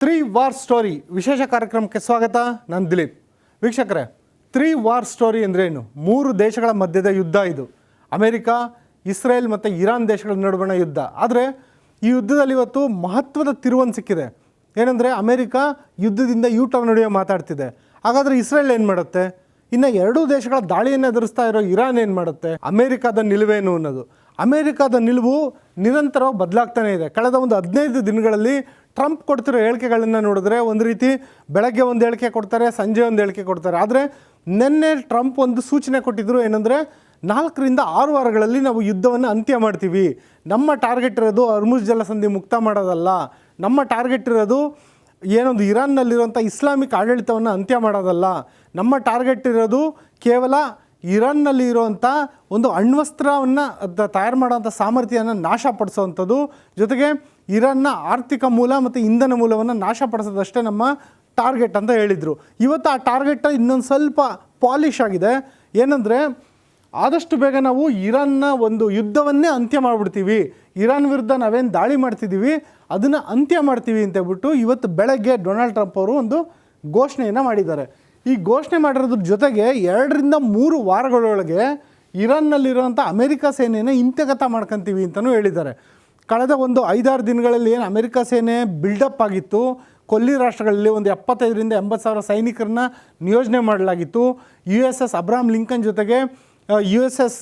3 war story ವಿಶೇಷ ಕಾರ್ಯಕ್ರಮಕ್ಕೆ ಸ್ವಾಗತ. ನಾನು ದಿಲೀಪ್. ವೀಕ್ಷಕರೇ, 3 ವಾರ್ ಸ್ಟೋರಿ ಅಂದ್ರೇನು? 3 ದೇಶಗಳ ಮಧ್ಯದ ಯುದ್ಧ ಇದು. ಅಮೆರಿಕ, ಇಸ್ರೇಲ್ ಮತ್ತು ಇರಾನ್ ದೇಶಗಳ ನಡುವಣ ಯುದ್ಧ. ಆದರೆ ಈ ಯುದ್ಧದಲ್ಲಿ ಇವತ್ತು ಮಹತ್ವದ ತಿರುವನ್ನು ಸಿಕ್ಕಿದೆ. ಏನಂದರೆ, ಅಮೆರಿಕ ಯುದ್ಧದಿಂದ ಟರ್ನ್ ನಡೆಯೋ ಮಾತಾಡ್ತಿದೆ. ಹಾಗಾದರೆ ಇಸ್ರೇಲ್ ಏನು ಮಾಡುತ್ತೆ? ಇನ್ನು ಎರಡೂ ದೇಶಗಳ ದಾಳಿಯನ್ನು ಎದುರಿಸ್ತಾ ಇರೋ ಇರಾನ್ ಏನು ಮಾಡುತ್ತೆ? ಅಮೆರಿಕದ ನಿಲುವೇನು ಅನ್ನೋದು. ಅಮೆರಿಕದ ನಿಲುವು ನಿರಂತರವಾಗಿ ಬದಲಾಗ್ತಾನೆ ಇದೆ. ಕಳೆದ ಒಂದು 15 ದಿನಗಳಲ್ಲಿ ಟ್ರಂಪ್ ಕೊಡ್ತಿರೋ ಹೇಳಿಕೆಗಳನ್ನು ನೋಡಿದ್ರೆ ಒಂದು ರೀತಿ ಬೆಳಗ್ಗೆ ಒಂದು ಹೇಳಿಕೆ ಕೊಡ್ತಾರೆ, ಸಂಜೆ ಒಂದು ಹೇಳಿಕೆ ಕೊಡ್ತಾರೆ. ಆದರೆ ನಿನ್ನೆ ಟ್ರಂಪ್ ಒಂದು ಸೂಚನೆ ಕೊಟ್ಟಿದ್ದರು. ಏನಂದರೆ, 4 ರಿಂದ 6 ವಾರಗಳಲ್ಲಿ ನಾವು ಯುದ್ಧವನ್ನು ಅಂತ್ಯ ಮಾಡ್ತೀವಿ. ನಮ್ಮ ಟಾರ್ಗೆಟ್ ಇರೋದು ಹರ್ಮುಜ್ ಜಲಸಂಧಿ ಮುಕ್ತ ಮಾಡೋದಲ್ಲ. ನಮ್ಮ ಟಾರ್ಗೆಟ್ ಇರೋದು ಏನೊಂದು ಇರಾನ್ನಲ್ಲಿರುವಂಥ ಇಸ್ಲಾಮಿಕ್ ಆಡಳಿತವನ್ನು ಅಂತ್ಯ ಮಾಡೋದಲ್ಲ. ನಮ್ಮ ಟಾರ್ಗೆಟ್ ಇರೋದು ಕೇವಲ ಇರಾನ್ನಲ್ಲಿ ಇರುವಂಥ ಒಂದು ಅಣ್ವಸ್ತ್ರವನ್ನು ತಯಾರು ಮಾಡೋಂಥ ಸಾಮರ್ಥ್ಯವನ್ನು ನಾಶಪಡಿಸೋವಂಥದ್ದು, ಜೊತೆಗೆ ಇರಾನ್ನ ಆರ್ಥಿಕ ಮೂಲ ಮತ್ತು ಇಂಧನ ಮೂಲವನ್ನು ನಾಶಪಡಿಸೋದಷ್ಟೇ ನಮ್ಮ ಟಾರ್ಗೆಟ್ ಅಂತ ಹೇಳಿದರು. ಇವತ್ತು ಆ ಟಾರ್ಗೆಟ್ ಇನ್ನೊಂದು ಸ್ವಲ್ಪ ಪಾಲಿಷ್ ಆಗಿದೆ. ಏನಂದರೆ, ಆದಷ್ಟು ಬೇಗ ನಾವು ಇರಾನ್ನ ಒಂದು ಯುದ್ಧವನ್ನೇ ಅಂತ್ಯ ಮಾಡಿಬಿಡ್ತೀವಿ, ಇರಾನ್ ವಿರುದ್ಧ ನಾವೇನು ದಾಳಿ ಮಾಡ್ತಿದ್ದೀವಿ ಅದನ್ನು ಅಂತ್ಯ ಮಾಡ್ತೀವಿ ಅಂತ ಹೇಳ್ಬಿಟ್ಟು ಇವತ್ತು ಬೆಳಗ್ಗೆ ಡೊನಾಲ್ಡ್ ಟ್ರಂಪ್ ಅವರು ಒಂದು ಘೋಷಣೆಯನ್ನು ಮಾಡಿದ್ದಾರೆ. ಈ ಘೋಷಣೆ ಮಾಡಿರೋದ್ರ ಜೊತೆಗೆ 2 ರಿಂದ 3 ವಾರಗಳೊಳಗೆ ಇರಾನ್ನಲ್ಲಿರುವಂಥ ಅಮೆರಿಕ ಸೇನೆಯನ್ನು ಹಿಂತೆಗತ ಮಾಡ್ಕೊತೀವಿ ಅಂತಲೂ ಹೇಳಿದ್ದಾರೆ. ಕಳೆದ ಒಂದು 5-6 ದಿನಗಳಲ್ಲಿ ಏನು ಅಮೆರಿಕ ಸೇನೆ ಬಿಲ್ಡಪ್ ಆಗಿತ್ತು, ಕೊಲ್ಲಿ ರಾಷ್ಟ್ರಗಳಲ್ಲಿ ಒಂದು 75 ರಿಂದ 80 ಸಾವಿರ ಸೈನಿಕರನ್ನ ನಿಯೋಜನೆ ಮಾಡಲಾಗಿತ್ತು. USS ಅಬ್ರಹಾಂ ಲಿಂಕನ್ ಜೊತೆಗೆ USS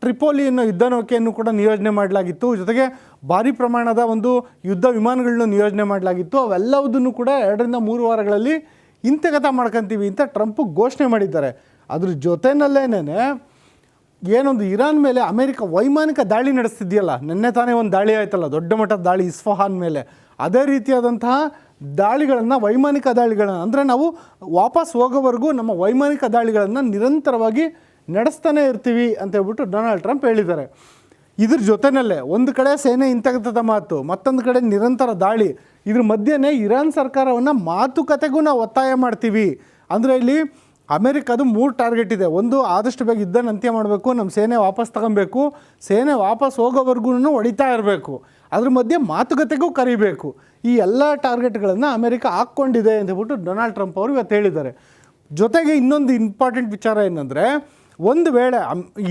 ಟ್ರಿಪೋಲಿ ಅನ್ನೋ ಯುದ್ಧ ನೌಕೆಯನ್ನು ಕೂಡ ನಿಯೋಜನೆ ಮಾಡಲಾಗಿತ್ತು. ಜೊತೆಗೆ ಭಾರಿ ಪ್ರಮಾಣದ ಒಂದು ಯುದ್ಧ ವಿಮಾನಗಳನ್ನು ನಿಯೋಜನೆ ಮಾಡಲಾಗಿತ್ತು. ಅವೆಲ್ಲವುದನ್ನು ಕೂಡ 2 ರಿಂದ 3 ವಾರಗಳಲ್ಲಿ ಹಿಂತೆಗತ ಮಾಡ್ಕೊತೀವಿ ಅಂತ ಟ್ರಂಪ್ ಘೋಷಣೆ ಮಾಡಿದ್ದಾರೆ. ಅದ್ರ ಜೊತೆಯಲ್ಲೇನೇ ಏನೊಂದು ಇರಾನ್ ಮೇಲೆ ಅಮೆರಿಕ ವೈಮಾನಿಕ ದಾಳಿ ನಡೆಸ್ತಿದೆಯಲ್ಲ, ನಿನ್ನೆ ತಾನೇ ಒಂದು ದಾಳಿ ಆಯ್ತಲ್ಲ, ದೊಡ್ಡ ಮಟ್ಟದ ದಾಳಿ ಇಸ್ಫಹಾನ್ ಮೇಲೆ. ಅದೇ ರೀತಿಯಾದಂತಹ ದಾಳಿಗಳನ್ನು, ವೈಮಾನಿಕ ದಾಳಿಗಳನ್ನು, ಅಂದರೆ ನಾವು ವಾಪಸ್ ಹೋಗೋವರೆಗೂ ನಮ್ಮ ವೈಮಾನಿಕ ದಾಳಿಗಳನ್ನು ನಿರಂತರವಾಗಿ ನಡೆಸ್ತಾನೆ ಇರ್ತೀವಿ ಅಂತ ಹೇಳ್ಬಿಟ್ಟು ಡೊನಾಲ್ಡ್ ಟ್ರಂಪ್ ಹೇಳಿದ್ದಾರೆ. ಇದ್ರ ಜೊತೆಯಲ್ಲೇ ಒಂದು ಕಡೆ ಸೇನೆ ಹಿಂತೆಗೆತದ ಮಾತು, ಮತ್ತೊಂದು ಕಡೆ ನಿರಂತರ ದಾಳಿ. ಇದ್ರ ಮಧ್ಯೆನೇ ಇರಾನ್ ಸರ್ಕಾರವನ್ನು ಮಾತುಕತೆಗೂ ನಾವು ಒತ್ತಾಯ ಮಾಡ್ತೀವಿ. ಅಂದರೆ ಇಲ್ಲಿ ಅಮೆರಿಕದು 3 ಟಾರ್ಗೆಟ್ ಇದೆ. ಒಂದು, ಆದಷ್ಟು ಬೇಗ ಯುದ್ಧನ ಅಂತ್ಯ ಮಾಡಬೇಕು, ನಮ್ಮ ಸೇನೆ ವಾಪಸ್ ತಗೊಬೇಕು, ಸೇನೆ ವಾಪಸ್ ಹೋಗೋವರೆಗೂ ಹೊಡಿತಾ ಇರಬೇಕು, ಅದ್ರ ಮಧ್ಯೆ ಮಾತುಕತೆಗೂ ಕರಿಬೇಕು. ಈ ಎಲ್ಲ ಟಾರ್ಗೆಟ್ಗಳನ್ನು ಅಮೆರಿಕ ಹಾಕ್ಕೊಂಡಿದೆ ಅಂತ ಹೇಳ್ಬಿಟ್ಟು ಡೊನಾಲ್ಡ್ ಟ್ರಂಪ್ ಅವರು ಇವತ್ತು ಹೇಳಿದ್ದಾರೆ. ಜೊತೆಗೆ ಇನ್ನೊಂದು ಇಂಪಾರ್ಟೆಂಟ್ ವಿಚಾರ ಏನಂದರೆ, ಒಂದು ವೇಳೆ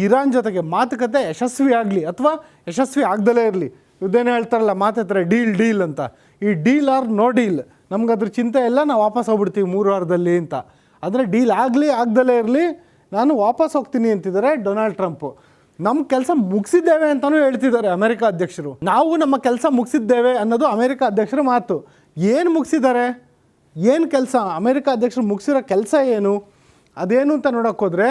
ಇರಾನ್ ಜೊತೆಗೆ ಮಾತುಕತೆ ಯಶಸ್ವಿ ಆಗಲಿ ಅಥವಾ ಯಶಸ್ವಿ ಆಗದಲೇ ಇರಲಿ, ಯುದ್ಧನೇ ಹೇಳ್ತಾರಲ್ಲ ಮಾತಾಡ್ತಾರೆ ಡೀಲ್ ಅಂತ, ಈ ಡೀಲ್ ಆರ್ ನೋ ಡೀಲ್, ನಮ್ಗೆ ಅದ್ರ ಚಿಂತೆ ಇಲ್ಲ, ನಾವು ವಾಪಸ್ ಹೋಗ್ಬಿಡ್ತೀವಿ 3 ವಾರದಲ್ಲಿ ಅಂತ. ಅಂದರೆ ಡೀಲ್ ಆಗಲಿ ಆಗದಲೇ ಇರಲಿ, ನಾನು ವಾಪಸ್ ಹೋಗ್ತೀನಿ ಅಂತಿದ್ದಾರೆ ಡೊನಾಲ್ಡ್ ಟ್ರಂಪು. ನಮ್ಮ ಕೆಲಸ ಮುಗಿಸಿದ್ದೇವೆ ಅಂತಲೂ ಹೇಳ್ತಿದ್ದಾರೆ ಅಮೆರಿಕ ಅಧ್ಯಕ್ಷರು. ನಾವು ನಮ್ಮ ಕೆಲಸ ಮುಗಿಸಿದ್ದೇವೆ ಅನ್ನೋದು ಅಮೆರಿಕ ಅಧ್ಯಕ್ಷರ ಮಾತು. ಏನು ಮುಗಿಸಿದ್ದಾರೆ? ಏನು ಕೆಲಸ? ಅಮೆರಿಕ ಅಧ್ಯಕ್ಷರು ಮುಗಿಸಿರೋ ಕೆಲಸ ಏನು? ಅದೇನು ಅಂತ ನೋಡೋಕೆ ಹೋದರೆ,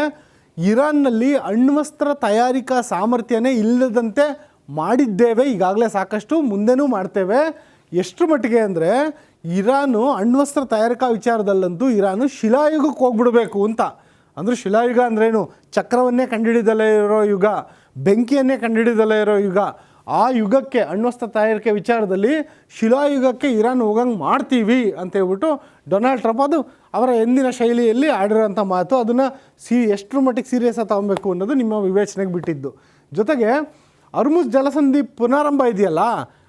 ಇರಾನ್ನಲ್ಲಿ ಅಣ್ವಸ್ತ್ರ ತಯಾರಿಕಾ ಸಾಮರ್ಥ್ಯನೇ ಇಲ್ಲದಂತೆ ಮಾಡಿದ್ದೇವೆ ಈಗಾಗಲೇ ಸಾಕಷ್ಟು, ಮುಂದೆನೂ ಮಾಡ್ತೇವೆ. ಎಷ್ಟು ಮಟ್ಟಿಗೆ ಅಂದರೆ, ಇರಾನು ಅಣ್ವಸ್ತ್ರ ತಯಾರಿಕಾ ವಿಚಾರದಲ್ಲಂತೂ ಇರಾನು ಶಿಲಾಯುಗಕ್ಕೆ ಹೋಗ್ಬಿಡಬೇಕು ಅಂತ. ಅಂದರೆ ಶಿಲಾಯುಗ ಅಂದ್ರೇನು? ಚಕ್ರವನ್ನೇ ಕಂಡುಹಿಡಿದಲೇ ಇರೋ ಯುಗ, ಬೆಂಕಿಯನ್ನೇ ಕಂಡುಹಿಡಿದಲೇ ಇರೋ ಯುಗ. ಆ ಯುಗಕ್ಕೆ, ಅಣ್ವಸ್ತ್ರ ತಯಾರಿಕೆ ವಿಚಾರದಲ್ಲಿ ಶಿಲಾಯುಗಕ್ಕೆ ಇರಾನ್ ಹೋಗಂಗೆ ಮಾಡ್ತೀವಿ ಅಂತ ಹೇಳ್ಬಿಟ್ಟು ಡೊನಾಲ್ಡ್ ಟ್ರಂಪ್, ಅದು ಅವರ ಎಂದಿನ ಶೈಲಿಯಲ್ಲಿ ಆಡಿರೋಂಥ ಮಾತು. ಅದನ್ನು ಎಷ್ಟರ ಮಟ್ಟಿಗೆ ಸೀರಿಯಸ್ಸಾಗಿ ತಗೊಬೇಕು ಅನ್ನೋದು ನಿಮ್ಮ ವಿವೇಚನೆಗೆ ಬಿಟ್ಟಿದ್ದು. ಜೊತೆಗೆ ಹರ್ಮುಜ್ ಜಲಸಂಧಿ ಪುನರಾರಂಭ ಇದೆಯಲ್ಲ,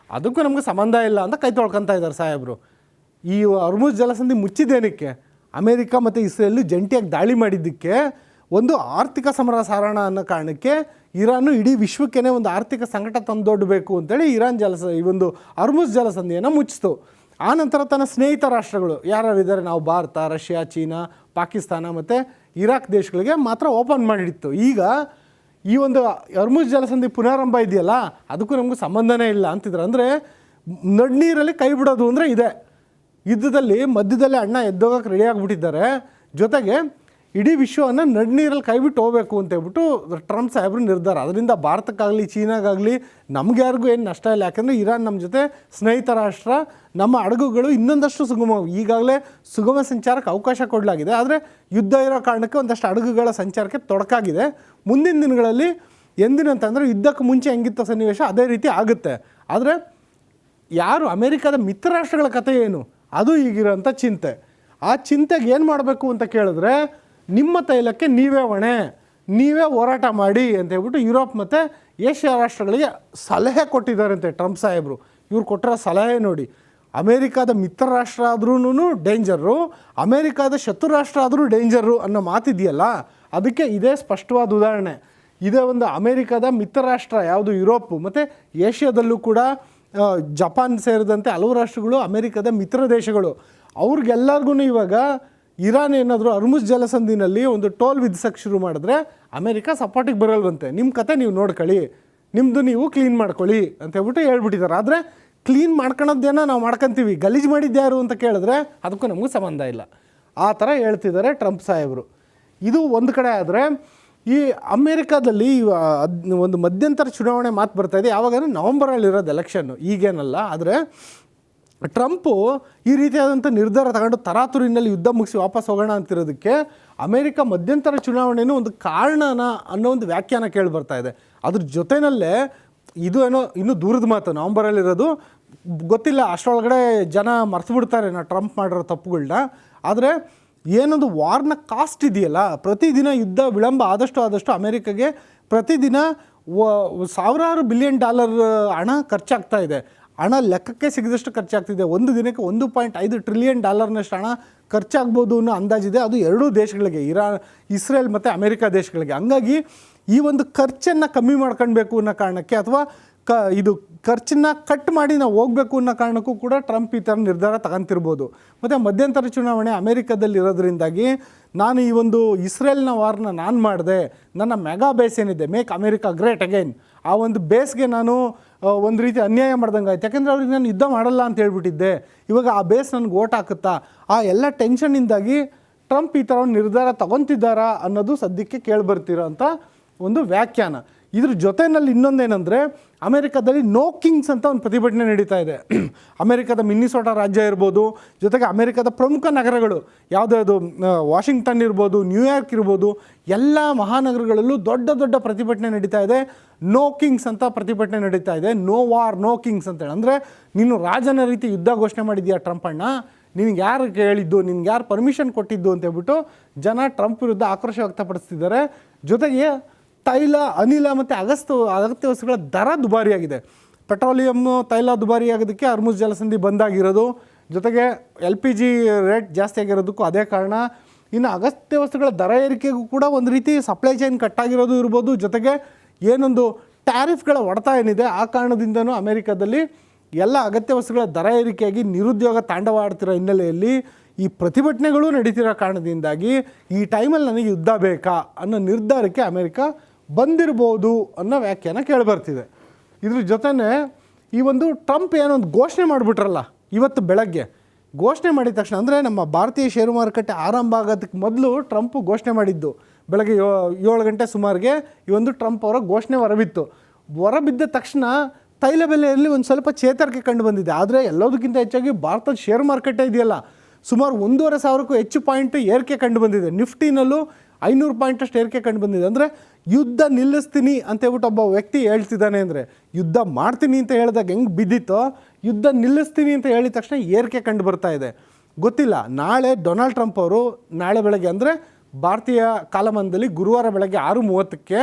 ಅದಕ್ಕೂ ನಮಗೆ ಸಂಬಂಧ ಇಲ್ಲ ಅಂತ ಕೈ ತೊಳ್ಕೊತಾ ಇದ್ದಾರೆ ಸಾಹೇಬರು. ಈ ಹರ್ಮುಜ್ ಜಲಸಂಧಿ ಮುಚ್ಚಿದ್ದೇನಕ್ಕೆ? ಅಮೆರಿಕ ಮತ್ತು ಇಸ್ರೇಲ್ ಜಂಟಿಯಾಗಿ ದಾಳಿ ಮಾಡಿದ್ದಕ್ಕೆ, ಒಂದು ಆರ್ಥಿಕ ಸಮರ ಸಾರೋಣ ಅನ್ನೋ ಕಾರಣಕ್ಕೆ ಇರಾನು ಇಡೀ ವಿಶ್ವಕ್ಕೇ ಒಂದು ಆರ್ಥಿಕ ಸಂಕಟ ತಂದೊಡ್ಡಬೇಕು ಅಂತೇಳಿ ಈ ಒಂದು ಹರ್ಮುಜ್ ಜಲಸಂಧಿಯನ್ನು ಮುಚ್ಚಿತು. ಆನಂತರ ತನ್ನ ಸ್ನೇಹಿತ ರಾಷ್ಟ್ರಗಳು ಯಾರ್ಯಾರಿದ್ದಾರೆ, ನಾವು ಭಾರತ, ರಷ್ಯಾ, ಚೀನಾ, ಪಾಕಿಸ್ತಾನ ಮತ್ತು ಇರಾಕ್ ದೇಶಗಳಿಗೆ ಮಾತ್ರ ಓಪನ್ ಮಾಡಿತ್ತು. ಈಗ ಈ ಒಂದು ಹರ್ಮುಜ್ ಜಲಸಂಧಿ ಪುನರಾರಂಭ ಇದೆಯಲ್ಲ, ಅದಕ್ಕೂ ನಮಗೂ ಸಂಬಂಧನೇ ಇಲ್ಲ ಅಂತಿದ್ರು. ಅಂದರೆ ನಡ್ನೀರಲ್ಲಿ ಕೈ ಬಿಡೋದು ಅಂದರೆ ಇದೆ. ಯುದ್ಧದಲ್ಲಿ ಮಧ್ಯದಲ್ಲಿ ಅಣ್ಣ ಎದ್ದೋಗಕ್ಕೆ ರೆಡಿ ಆಗಿಬಿಟ್ಟಿದ್ದಾರೆ. ಜೊತೆಗೆ ಇಡೀ ವಿಶ್ವವನ್ನು ನಡ್ನೀರಲ್ಲಿ ಕೈ ಬಿಟ್ಟು ಹೋಗಬೇಕು ಅಂತ ಹೇಳ್ಬಿಟ್ಟು ಟ್ರಂಪ್ ಸಾಹೇಬ್ರು ನಿರ್ಧಾರ. ಅದರಿಂದ ಭಾರತಕ್ಕಾಗಲಿ ಚೀನಾಗಾಗಲಿ ನಮ್ಗೆ ಯಾರಿಗೂ ಏನು ನಷ್ಟ ಇಲ್ಲ. ಯಾಕಂದರೆ ಇರಾನ್ ನಮ್ಮ ಜೊತೆ ಸ್ನೇಹಿತ ರಾಷ್ಟ್ರ, ನಮ್ಮ ಹಡಗುಗಳು ಇನ್ನೊಂದಷ್ಟು ಈಗಾಗಲೇ ಸುಗಮ ಸಂಚಾರಕ್ಕೆ ಅವಕಾಶ ಕೊಡಲಾಗಿದೆ. ಆದರೆ ಯುದ್ಧ ಇರೋ ಕಾರಣಕ್ಕೆ ಒಂದಷ್ಟು ಹಡಗುಗಳ ಸಂಚಾರಕ್ಕೆ ತೊಡಕಾಗಿದೆ. ಮುಂದಿನ ದಿನಗಳಲ್ಲಿ ಎಂದಿನಂತಂದರೆ ಯುದ್ಧಕ್ಕೆ ಮುಂಚೆ ಹೆಂಗಿತ್ತ ಸನ್ನಿವೇಶ ಅದೇ ರೀತಿ ಆಗುತ್ತೆ. ಆದರೆ ಯಾರು ಅಮೆರಿಕದ ಮಿತ್ರ ರಾಷ್ಟ್ರಗಳ ಕಥೆ ಏನು, ಅದು ಈಗಿರೋಂಥ ಚಿಂತೆ. ಆ ಚಿಂತೆಗೆ ಏನು ಮಾಡಬೇಕು ಅಂತ ಕೇಳಿದ್ರೆ, ನಿಮ್ಮ ತೈಲಕ್ಕೆ ನೀವೇ ಹೊಣೆ, ನೀವೇ ಹೋರಾಟ ಮಾಡಿ ಅಂತ ಹೇಳ್ಬಿಟ್ಟು ಯುರೋಪ್ ಮತ್ತು ಏಷ್ಯಾ ರಾಷ್ಟ್ರಗಳಿಗೆ ಸಲಹೆ ಕೊಟ್ಟಿದ್ದಾರಂತೆ ಟ್ರಂಪ್ ಸಾಹೇಬರು. ಇವ್ರು ಕೊಟ್ಟಿರೋ ಸಲಹೆ ನೋಡಿ, ಅಮೇರಿಕಾದ ಮಿತ್ರ ರಾಷ್ಟ್ರ ಆದ್ರೂ ಡೇಂಜರು, ಅಮೇರಿಕಾದ ಶತ್ರು ರಾಷ್ಟ್ರ ಆದರೂ ಡೇಂಜರು ಅನ್ನೋ ಮಾತಿದೆಯಲ್ಲ, ಅದಕ್ಕೆ ಇದೇ ಸ್ಪಷ್ಟವಾದ ಉದಾಹರಣೆ. ಇದೇ ಒಂದು ಅಮೇರಿಕಾದ ಮಿತ್ರ ರಾಷ್ಟ್ರ ಯಾವುದು ಯುರೋಪ್ ಮತ್ತು ಏಷ್ಯಾದಲ್ಲೂ ಕೂಡ ಜಪಾನ್ ಸೇರಿದಂತೆ ಹಲವು ರಾಷ್ಟ್ರಗಳು ಅಮೇರಿಕಾದ ಮಿತ್ರ ದೇಶಗಳು. ಅವ್ರಿಗೆಲ್ಲರಿಗೂ ಇವಾಗ ಇರಾನ್ ಏನಾದರೂ ಅರ್ಮುಜ್ ಜಲಸಂಧಿನಲ್ಲಿ ಒಂದು ಟೋಲ್ ವಿಧಿಸೋಕ್ಕೆ ಶುರು ಮಾಡಿದ್ರೆ ಅಮೇರಿಕಾ ಸಪೋರ್ಟಿಗೆ ಬರಲ್ವಂತೆ. ನಿಮ್ಮ ಕತೆ ನೀವು ನೋಡ್ಕೊಳ್ಳಿ, ನಿಮ್ಮದು ನೀವು ಕ್ಲೀನ್ ಮಾಡ್ಕೊಳ್ಳಿ ಅಂತ ಹೇಳ್ಬಿಟ್ಟಿದ್ದಾರೆ. ಆದರೆ ಕ್ಲೀನ್ ಮಾಡ್ಕೊಳೋದೇನೋ ನಾವು ಮಾಡ್ಕೊತೀವಿ, ಗಲೀಜು ಮಾಡಿದ್ಯಾರು ಅಂತ ಕೇಳಿದ್ರೆ ಅದಕ್ಕೂ ನಮಗೂ ಸಂಬಂಧ ಇಲ್ಲ. ಆ ಥರ ಹೇಳ್ತಿದ್ದಾರೆ ಟ್ರಂಪ್ ಸಾಹೇಬರು. ಇದು ಒಂದು ಕಡೆ. ಆದರೆ ಈ ಅಮೇರಿಕಾದಲ್ಲಿ ಒಂದು ಮಧ್ಯಂತರ ಚುನಾವಣೆ ಮಾತು ಬರ್ತಾಯಿದೆ. ಯಾವಾಗಂದರೆ ನವಂಬರಲ್ಲಿರೋದು ಎಲೆಕ್ಷನ್ನು, ಈಗೇನಲ್ಲ. ಆದರೆ ಟ್ರಂಪು ಈ ರೀತಿಯಾದಂಥ ನಿರ್ಧಾರ ತಗೊಂಡು ತರಾತುರಿನಲ್ಲಿ ಯುದ್ಧ ಮುಗಿಸಿ ವಾಪಸ್ ಹೋಗೋಣ ಅಂತಿರೋದಕ್ಕೆ ಅಮೇರಿಕಾ ಮಧ್ಯಂತರ ಚುನಾವಣೆಯೂ ಒಂದು ಕಾರಣನ ಅನ್ನೋ ಒಂದು ವ್ಯಾಖ್ಯಾನ ಕೇಳಿ ಬರ್ತಾ ಇದೆ. ಅದ್ರ ಜೊತೆಯಲ್ಲೇ ಇದು ಏನೋ ಇನ್ನೂ ದೂರದ ಮಾತು, ನವಂಬರಲ್ಲಿರೋದು ಗೊತ್ತಿಲ್ಲ, ಅಷ್ಟರೊಳಗಡೆ ಜನ ಮರ್ತು ಬಿಡ್ತಾರೆ ನಾ ಟ್ರಂಪ್ ಮಾಡಿರೋ ತಪ್ಪುಗಳನ್ನ. ಆದರೆ ಏನೊಂದು ವಾರ್ನ ಕಾಸ್ಟ್ ಇದೆಯಲ್ಲ, ಪ್ರತಿದಿನ ಯುದ್ಧ ವಿಳಂಬ ಆದಷ್ಟು ಅಮೇರಿಕಾಗೆ ಪ್ರತಿದಿನ $1,000 ಬಿಲಿಯನ್ ಹಣ ಖರ್ಚಾಗ್ತಾ ಇದೆ. ಹಣ ಲೆಕ್ಕಕ್ಕೆ ಸಿಗದಷ್ಟು ಖರ್ಚಾಗ್ತಿದೆ. ಒಂದು ದಿನಕ್ಕೆ $1.5 ಟ್ರಿಲಿಯನ್ ಹಣ ಖರ್ಚಾಗ್ಬೋದು ಅನ್ನೋ ಅಂದಾಜಿದೆ. ಅದು ಎರಡೂ ದೇಶಗಳಿಗೆ, ಇಸ್ರೇಲ್ ಮತ್ತು ಅಮೇರಿಕಾ ದೇಶಗಳಿಗೆ. ಹಂಗಾಗಿ ಈ ಒಂದು ಖರ್ಚನ್ನು ಕಮ್ಮಿ ಮಾಡ್ಕೊಳ್ಬೇಕು ಅನ್ನೋ ಕಾರಣಕ್ಕೆ, ಅಥವಾ ಇದು ಖರ್ಚನ್ನು ಕಟ್ ಮಾಡಿ ನಾವು ಹೋಗಬೇಕು ಅನ್ನೋ ಕಾರಣಕ್ಕೂ ಕೂಡ ಟ್ರಂಪ್ ಈ ಥರ ನಿರ್ಧಾರ ತಗೊಂತಿರ್ಬೋದು. ಮತ್ತು ಮಧ್ಯಂತರ ಚುನಾವಣೆ ಅಮೇರಿಕಾದಲ್ಲಿ ಇರೋದ್ರಿಂದಾಗಿ ನಾನು ಈ ಒಂದು ಇಸ್ರೇಲ್ನ ವಾರ್ನ ನಾನು ಮಾಡಿದೆ, ನನ್ನ ಮೆಗಾ ಬೇಸ್ ಏನಿದೆ, ಮೇಕ್ ಅಮೇರಿಕಾ ಗ್ರೇಟ್ ಅಗೈನ್, ಆ ಒಂದು ಬೇಸ್ಗೆ ನಾನು ಒಂದು ರೀತಿ ಅನ್ಯಾಯ ಮಾಡ್ದಂಗೆ ಆಯ್ತು. ಯಾಕೆಂದರೆ ಅವ್ರಿಗೆ ನಾನು ಯುದ್ಧ ಮಾಡಲ್ಲ ಅಂತ ಹೇಳ್ಬಿಟ್ಟಿದ್ದೆ, ಇವಾಗ ಆ ಬೇಸ್ ನನಗೆ ಓಟ್ ಹಾಕುತ್ತಾ, ಆ ಎಲ್ಲ ಟೆನ್ಷನ್ನಿಂದಾಗಿ ಟ್ರಂಪ್ ಈ ಥರ ಒಂದು ನಿರ್ಧಾರ ತಗೊತಿದ್ದಾರಾ ಅನ್ನೋದು ಸದ್ಯಕ್ಕೆ ಕೇಳಿಬರ್ತಿರೋ ಅಂಥ ಒಂದು ವ್ಯಾಖ್ಯಾನ. ಇದ್ರ ಜೊತೆಯಲ್ಲಿ ಇನ್ನೊಂದೇನೆಂದರೆ, ಅಮೇರಿಕಾದಲ್ಲಿ ನೋ ಕಿಂಗ್ಸ್ ಅಂತ ಒಂದು ಪ್ರತಿಭಟನೆ ನಡೀತಾ ಇದೆ. ಅಮೇರಿಕಾದ ಮಿನ್ನಿಸೋಟಾ ರಾಜ್ಯ ಇರ್ಬೋದು, ಜೊತೆಗೆ ಅಮೇರಿಕಾದ ಪ್ರಮುಖ ನಗರಗಳು ಯಾವುದಾವುದು ವಾಷಿಂಗ್ಟನ್ ಇರ್ಬೋದು, ನ್ಯೂಯಾರ್ಕ್ ಇರ್ಬೋದು, ಎಲ್ಲ ಮಹಾನಗರಗಳಲ್ಲೂ ದೊಡ್ಡ ದೊಡ್ಡ ಪ್ರತಿಭಟನೆ ನಡೀತಾ ಇದೆ. ನೋ ಕಿಂಗ್ಸ್ ಅಂತ ಪ್ರತಿಭಟನೆ ನಡೀತಾ ಇದೆ. ನೋ ವಾರ್ ನೋ ಕಿಂಗ್ಸ್ ಅಂತೇಳಿ. ಅಂದರೆ ನೀನು ರಾಜನ ರೀತಿ ಯುದ್ಧ ಘೋಷಣೆ ಮಾಡಿದ್ಯಾ ಟ್ರಂಪ್ ಅಣ್ಣ, ನಿನಗೆ ಯಾರು ಹೇಳಿದ್ದು, ನಿನ್ಗೆ ಯಾರು ಪರ್ಮಿಷನ್ ಕೊಟ್ಟಿದ್ದು ಅಂತ ಹೇಳ್ಬಿಟ್ಟು ಜನ ಟ್ರಂಪ್ ವಿರುದ್ಧ ಆಕ್ರೋಶ ವ್ಯಕ್ತಪಡಿಸ್ತಿದ್ದಾರೆ. ಜೊತೆಗೆ ತೈಲ, ಅನಿಲ ಮತ್ತು ಅಗತ್ಯ ವಸ್ತುಗಳ ದರ ದುಬಾರಿಯಾಗಿದೆ. ಪೆಟ್ರೋಲಿಯಮ್ ತೈಲ ದುಬಾರಿ ಆಗೋದಕ್ಕೆ ಅರ್ಮುಜ್ ಜಲಸಂಧಿ ಬಂದಾಗಿರೋದು, ಜೊತೆಗೆ LPG ರೇಟ್ ಜಾಸ್ತಿ ಆಗಿರೋದಕ್ಕೂ ಅದೇ ಕಾರಣ. ಇನ್ನು ಅಗತ್ಯ ವಸ್ತುಗಳ ದರ ಏರಿಕೆಗೂ ಕೂಡ ಒಂದು ರೀತಿ ಸಪ್ಲೈ ಚೈನ್ ಕಟ್ಟಾಗಿರೋದು ಇರ್ಬೋದು. ಜೊತೆಗೆ ಏನೊಂದು ಟ್ಯಾರಿಫ್ಗಳ ಹೊಡೆತ ಏನಿದೆ, ಆ ಕಾರಣದಿಂದನೂ ಅಮೇರಿಕಾದಲ್ಲಿ ಎಲ್ಲ ಅಗತ್ಯ ವಸ್ತುಗಳ ದರ ಏರಿಕೆಯಾಗಿ ನಿರುದ್ಯೋಗ ತಾಂಡವಾಡ್ತಿರೋ ಹಿನ್ನೆಲೆಯಲ್ಲಿ ಈ ಪ್ರತಿಭಟನೆಗಳು ನಡೀತಿರೋ ಕಾರಣದಿಂದಾಗಿ ಈ ಟೈಮಲ್ಲಿ ನನಗೆ ಯುದ್ಧ ಬೇಕಾ ಅನ್ನೋ ನಿರ್ಧಾರಕ್ಕೆ ಅಮೇರಿಕಾ ಬಂದಿರ್ಬೋದು ಅನ್ನೋ ವ್ಯಾಖ್ಯಾನ ಕೇಳಿಬರ್ತಿದೆ. ಇದ್ರ ಜೊತೆನೇ ಈ ಒಂದು ಟ್ರಂಪ್ ಏನೊಂದು ಘೋಷಣೆ ಮಾಡಿಬಿಟ್ರಲ್ಲ ಇವತ್ತು ಬೆಳಗ್ಗೆ, ಘೋಷಣೆ ಮಾಡಿದ ತಕ್ಷಣ, ಅಂದರೆ ನಮ್ಮ ಭಾರತೀಯ ಷೇರು ಮಾರುಕಟ್ಟೆ ಆರಂಭ ಆಗೋದಕ್ಕೆ ಮೊದಲು ಟ್ರಂಪ್ ಘೋಷಣೆ ಮಾಡಿದ್ದು ಬೆಳಗ್ಗೆ 7 ಗಂಟೆ ಸುಮಾರಿಗೆ ಈ ಒಂದು ಟ್ರಂಪ್ ಅವರ ಘೋಷಣೆ ಹೊರಬಿದ್ದ ತಕ್ಷಣ ತೈಲ ಬೆಲೆಯಲ್ಲಿ ಒಂದು ಸ್ವಲ್ಪ ಚೇತರಿಕೆ ಕಂಡು ಬಂದಿದೆ. ಆದರೆ ಎಲ್ಲದಕ್ಕಿಂತ ಹೆಚ್ಚಾಗಿ ಭಾರತದ ಷೇರು ಮಾರುಕಟ್ಟೆ ಇದೆಯಲ್ಲ, ಸುಮಾರು 1,500ಕ್ಕೂ ಹೆಚ್ಚು ಪಾಯಿಂಟ್ ಏರಿಕೆ ಕಂಡು ಬಂದಿದೆ. ನಿಫ್ಟಿನಲ್ಲೂ 500 ಪಾಯಿಂಟಷ್ಟು ಏರಿಕೆ ಕಂಡು ಬಂದಿದೆ. ಅಂದರೆ ಯುದ್ಧ ನಿಲ್ಲಿಸ್ತೀನಿ ಅಂತ ಹೇಳ್ಬಿಟ್ಟು ಒಬ್ಬ ವ್ಯಕ್ತಿ ಹೇಳ್ತಿದ್ದಾನೆ ಅಂದರೆ, ಯುದ್ಧ ಮಾಡ್ತೀನಿ ಅಂತ ಹೇಳಿದಾಗ ಹೆಂಗೆ ಬಿದ್ದಿತ್ತೋ, ಯುದ್ಧ ನಿಲ್ಲಿಸ್ತೀನಿ ಅಂತ ಹೇಳಿದ ತಕ್ಷಣ ಏರಿಕೆ ಕಂಡು ಬರ್ತಾ ಇದೆ. ಗೊತ್ತಿಲ್ಲ, ನಾಳೆ ಡೊನಾಲ್ಡ್ ಟ್ರಂಪ್ ಅವರು ನಾಳೆ ಬೆಳಗ್ಗೆ, ಅಂದರೆ ಭಾರತೀಯ ಕಾಲಮಾನದಲ್ಲಿ ಗುರುವಾರ ಬೆಳಗ್ಗೆ 6:30ಕ್ಕೆ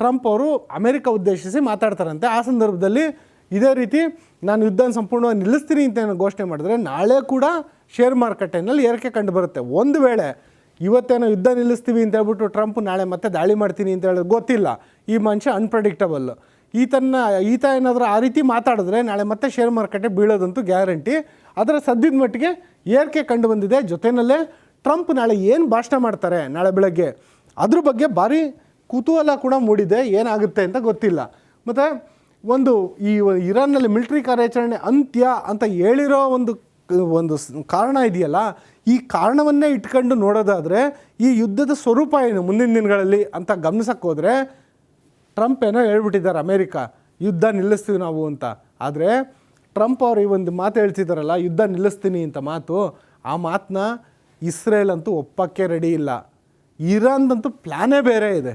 ಟ್ರಂಪ್ ಅವರು ಅಮೇರಿಕ ಉದ್ದೇಶಿಸಿ ಮಾತಾಡ್ತಾರಂತೆ. ಆ ಸಂದರ್ಭದಲ್ಲಿ ಇದೇ ರೀತಿ ನಾನು ಯುದ್ಧನ ಸಂಪೂರ್ಣವಾಗಿ ನಿಲ್ಲಿಸ್ತೀನಿ ಅಂತ ಏನೋ ಘೋಷಣೆ ಮಾಡಿದ್ರೆ ನಾಳೆ ಕೂಡ ಶೇರ್ ಮಾರುಕಟ್ಟೆಯಲ್ಲಿ ಏರಿಕೆ ಕಂಡು ಬರುತ್ತೆ. ಒಂದು ವೇಳೆ ಇವತ್ತೇನೋ ಯುದ್ಧ ನಿಲ್ಲಿಸ್ತೀವಿ ಅಂತ ಹೇಳ್ಬಿಟ್ಟು ಟ್ರಂಪ್ ನಾಳೆ ಮತ್ತೆ ದಾಳಿ ಮಾಡ್ತೀನಿ ಅಂತ ಹೇಳಿದ್ರೆ ಗೊತ್ತಿಲ್ಲ. ಈ ಮನುಷ್ಯ ಅನ್ಪ್ರೆಡಿಕ್ಟಬಲ್. ಈತ ಏನಾದರೂ ಆ ರೀತಿ ಮಾತಾಡಿದ್ರೆ ನಾಳೆ ಮತ್ತೆ ಶೇರ್ ಮಾರುಕಟ್ಟೆ ಬೀಳೋದಂತೂ ಗ್ಯಾರಂಟಿ. ಅದರ ಸದ್ಯದ ಮಟ್ಟಿಗೆ ಏರಿಕೆ ಕಂಡು ಬಂದಿದೆ. ಜೊತೆಯಲ್ಲೇ ಟ್ರಂಪ್ ನಾಳೆ ಏನು ಭಾಷಣ ಮಾಡ್ತಾರೆ ನಾಳೆ ಬೆಳಗ್ಗೆ, ಅದ್ರ ಬಗ್ಗೆ ಭಾರಿ ಕುತೂಹಲ ಕೂಡ ಮೂಡಿದೆ. ಏನಾಗುತ್ತೆ ಅಂತ ಗೊತ್ತಿಲ್ಲ. ಮತ್ತು ಒಂದು ಈ ಇರಾನ್ನಲ್ಲಿ ಮಿಲಿಟರಿ ಕಾರ್ಯಾಚರಣೆ ಅಂತ್ಯ ಅಂತ ಹೇಳಿರೋ ಒಂದು ಕಾರಣ ಇದೆಯಲ್ಲ, ಈ ಕಾರಣವನ್ನೇ ಇಟ್ಕೊಂಡು ನೋಡೋದಾದರೆ ಈ ಯುದ್ಧದ ಸ್ವರೂಪ ಏನು ಮುಂದಿನ ದಿನಗಳಲ್ಲಿ ಅಂತ ಗಮನಿಸಕ್ಕೆ ಹೋದರೆ, ಟ್ರಂಪ್ ಏನೋ ಹೇಳ್ಬಿಟ್ಟಿದ್ದಾರೆ ಅಮೇರಿಕಾ ಯುದ್ಧ ನಿಲ್ಲಿಸ್ತೀವಿ ನಾವು ಅಂತ. ಆದರೆ ಟ್ರಂಪ್ ಅವರು ಈ ಒಂದು ಮಾತು ಹೇಳ್ತಿದ್ದಾರಲ್ಲ, ಯುದ್ಧ ನಿಲ್ಲಿಸ್ತೀನಿ ಅಂತ ಮಾತು, ಆ ಮಾತನ್ನ ಇಸ್ರೇಲ್ ಅಂತೂ ಒಪ್ಪಕ್ಕೆ ರೆಡಿ ಇಲ್ಲ. ಇರಾನ್ದಂತೂ ಪ್ಲ್ಯಾನೇ ಬೇರೆ ಇದೆ.